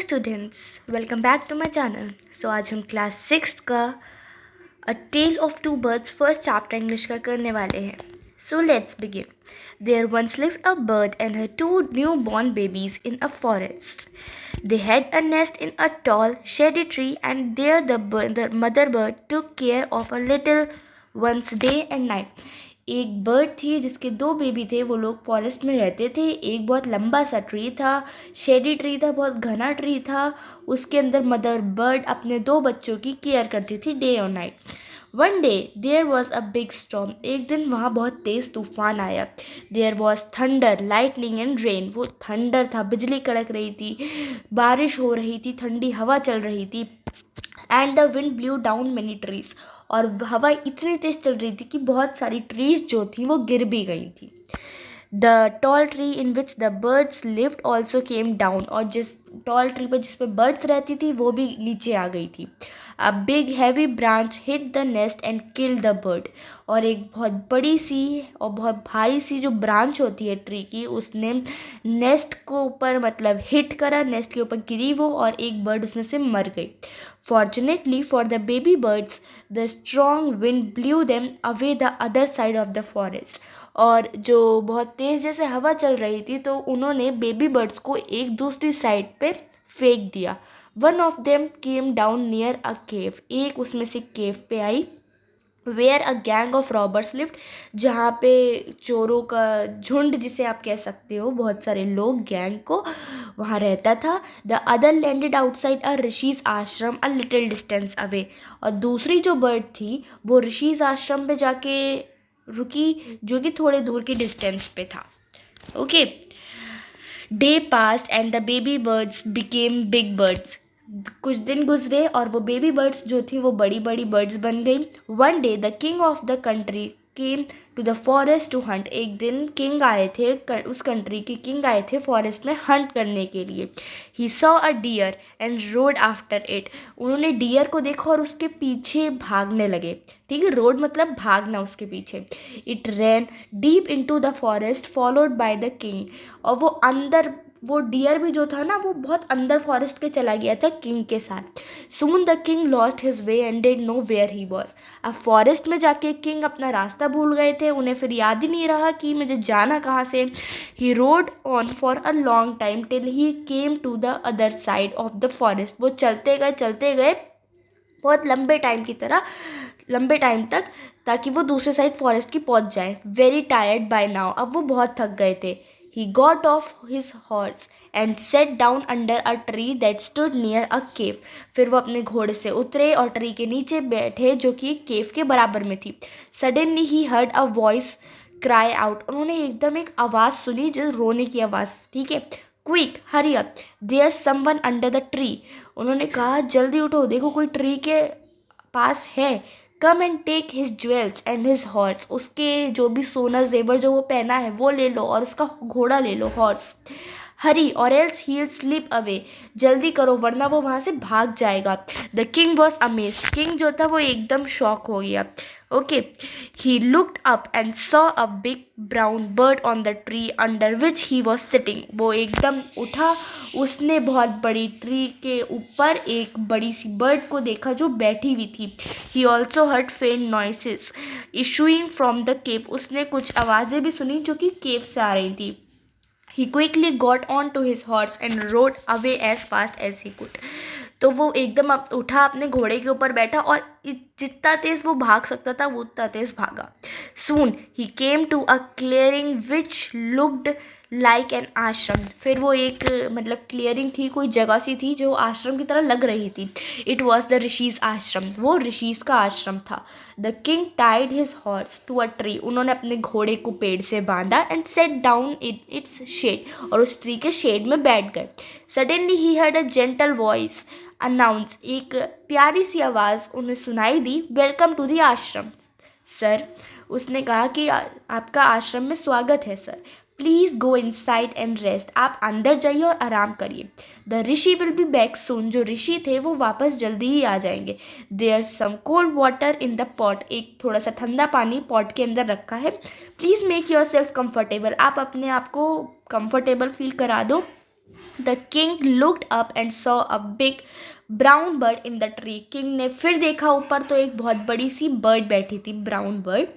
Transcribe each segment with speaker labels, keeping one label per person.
Speaker 1: Students, welcome back to my channel. आज हम class 6 का a tale of two birds first chapter English का करने वाले हैं। So let's begin. There once lived a bird and her two newborn babies in a forest. They had a nest in a tall, shady tree, and there the mother bird took care of a little ones day and night. एक bird थी जिसके दो baby थे। वो लोग forest में रहते थे। एक बहुत लंबा सा ट्री था, शेडी ट्री था, बहुत घना ट्री था। उसके अंदर मदर बर्ड अपने दो बच्चों की केयर करती थी डे और night. One day there was a big storm. एक दिन वहाँ बहुत तेज़ तूफान आया. There was thunder, lightning and rain. वो थंडर था, बिजली कड़क रही थी, बारिश हो रही थी, ठंडी हवा चल रही थी. And the wind blue down many trees. और हवा इतनी तेज चल रही थी कि बहुत सारी ट्रीज जो थी वो गिर भी गई थी. The tall tree in which the birds lived also came down. और जिस टॉल ट्री पर जिस पे बर्ड्स रहती थी वो भी नीचे आ गई थी. A big heavy branch hit the nest and kill the bird. और एक बहुत बड़ी सी और बहुत भारी सी जो ब्रांच होती है ट्री की, उसने नेस्ट को ऊपर मतलब हिट करा, नेस्ट के ऊपर गिरी वो, और एक बर्ड उसमें से मर गई. Fortunately for the baby birds the strong wind blue them away the other side of the forest. और जो बहुत तेज़ जैसे हवा चल रही थी तो उन्होंने बेबी बर्ड्स को एक दूसरी साइड पे फेंक दिया. One of them came down near a cave. एक उसमें से केव पे आई. Where a gang of robbers lived. जहाँ पे चोरों का झुंड जिसे आप कह सकते हो, बहुत सारे लोग, गैंग को वहाँ रहता था. द अदर लैंडेड आउटसाइड अ ऋषिज आश्रम अ लिटिल डिस्टेंस अवे. और दूसरी जो बर्ड थी वो ऋषिज आश्रम पे जाके रुकी, जो कि थोड़े दूर की डिस्टेंस पे था. Okay. Day past and the baby birds became big birds. कुछ दिन गुजरे और वो बेबी बर्ड्स जो थी वो बड़ी बड़ी बर्ड्स बन गई. One day the king of the country came to the forest to hunt. एक दिन किंग आए थे, उस कंट्री के किंग आए थे फॉरेस्ट में हंट करने के लिए. He saw a deer and rode after it. उन्होंने डियर को देखा और उसके पीछे भागने लगे. ठीक है, रोड मतलब भागना उसके पीछे. It ran deep into the forest followed by the king. और वो अंदर, वो डियर भी जो था ना, वो बहुत अंदर फॉरेस्ट के चला गया था किंग के साथ. Soon the king lost his way and did know where he was. अब फॉरेस्ट में जाके किंग अपना रास्ता भूल गए थे. उन्हें फिर याद ही नहीं रहा कि मुझे जाना कहाँ से. He rode on for a long time till he came to the other side of the forest. वो चलते गए बहुत लंबे टाइम तक, ताकि वो दूसरे साइड फॉरेस्ट की पहुंच जाए. Very tired by now. अब वो बहुत थक गए थे. He got off his horse and sat down under a tree that stood near a cave. फिर वो अपने घोड़े से उतरे और ट्री के नीचे बैठे जो कि केव के बराबर में थी. Suddenly he heard a voice cry out. उन्होंने एकदम एक आवाज़ सुनी जो रोने की आवाज़. ठीक है. Quick hurry up, there someone under the tree. उन्होंने कहा जल्दी उठो, देखो कोई ट्री के पास है. Come and take his jewels and his horse. उसके जो भी सोना जेवर जो वो पहना है वो ले लो, और उसका घोड़ा ले लो, हॉर्स. हरी और else he will slip away. जल्दी करो वरना वो वहाँ से भाग जाएगा. The king was amazed. King जो था वो एकदम शॉक हो गया. Okay. He looked up and saw a big brown bird on the tree under which he was sitting. वो एकदम उठा, उसने बहुत बड़ी ट्री के ऊपर एक बड़ी सी बर्ड को देखा जो बैठी हुई थी. ही ऑल्सो हर्ड फेंट noises issuing from the cave. उसने कुछ आवाज़ें भी सुनी जो कि केव से आ रही थी. He quickly got on to his horse and rode away as fast as he could. तो वो एकदम उठा, अपने घोड़े के ऊपर बैठा और जितना तेज़ वो भाग सकता था वो उतना तेज़ भागा. Soon he came to a clearing which looked like an आश्रम. फिर वो एक मतलब क्लियरिंग थी, कोई जगह सी थी जो आश्रम की तरह लग रही थी. It was the ऋषिज आश्रम. वो ऋषिज का आश्रम था. The king tied his horse to a tree. उन्होंने अपने घोड़े को पेड़ से बांधा and sat down in its shade. और उस ट्री के शेड में बैठ गए. Suddenly he heard a gentle voice announce. एक प्यारी सी आवाज़ उन्हें सुनाई दी. Welcome to the ashram sir. उसने कहा कि आपका आश्रम में स्वागत है sir. Please go inside and rest. आप अंदर जाइए और आराम करिए. The rishi will be back soon. जो ऋषि थे वो वापस जल्दी ही आ जाएंगे. There some cold water in the pot. एक थोड़ा सा ठंडा पानी पॉट के अंदर रखा है. Please make your self comfortable. आप अपने आप को कंफर्टेबल फील करा दो. The king looked up and saw a big brown bird in the tree. King ने फिर देखा ऊपर तो एक बहुत बड़ी सी बर्ड बैठी थी, ब्राउन बर्ड.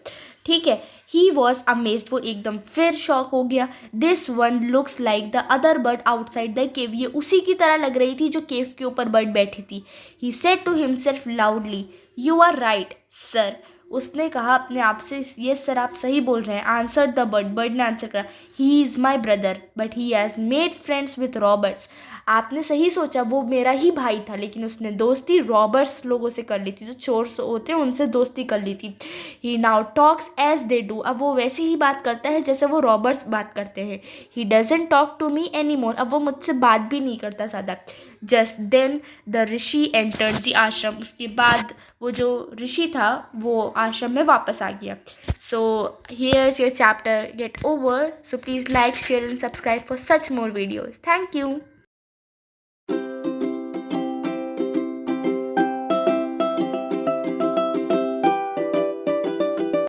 Speaker 1: ठीक है. He was amazed. वो एकदम फिर शॉक हो गया. This one looks like the other bird outside the cave. ये उसी की तरह लग रही थी जो केव के ऊपर बर्ड बैठी थी. He said to himself loudly, "You are right, sir." उसने कहा अपने आप से, ये सर आप सही बोल रहे हैं. Answer the bird. बर्ड ने आंसर करा, he is my brother but he has made friends with Roberts. आपने सही सोचा, वो मेरा ही भाई था लेकिन उसने दोस्ती रॉबर्ट्स लोगों से कर ली थी, जो चोर होते हैं उनसे दोस्ती कर ली थी. He now talks as they do. अब वो वैसी ही बात करता है जैसे वो रॉबर्ट्स बात करते हैं. He doesn't talk to me any more. अब वो मुझसे बात भी नहीं करता ज़्यादा. Just then the rishi entered the ashram. उसके बाद वो जो ऋषि था वो आश्रम में वापस आ गया. So here's your chapter get over. So please like, share and subscribe for such more videos. Thank you.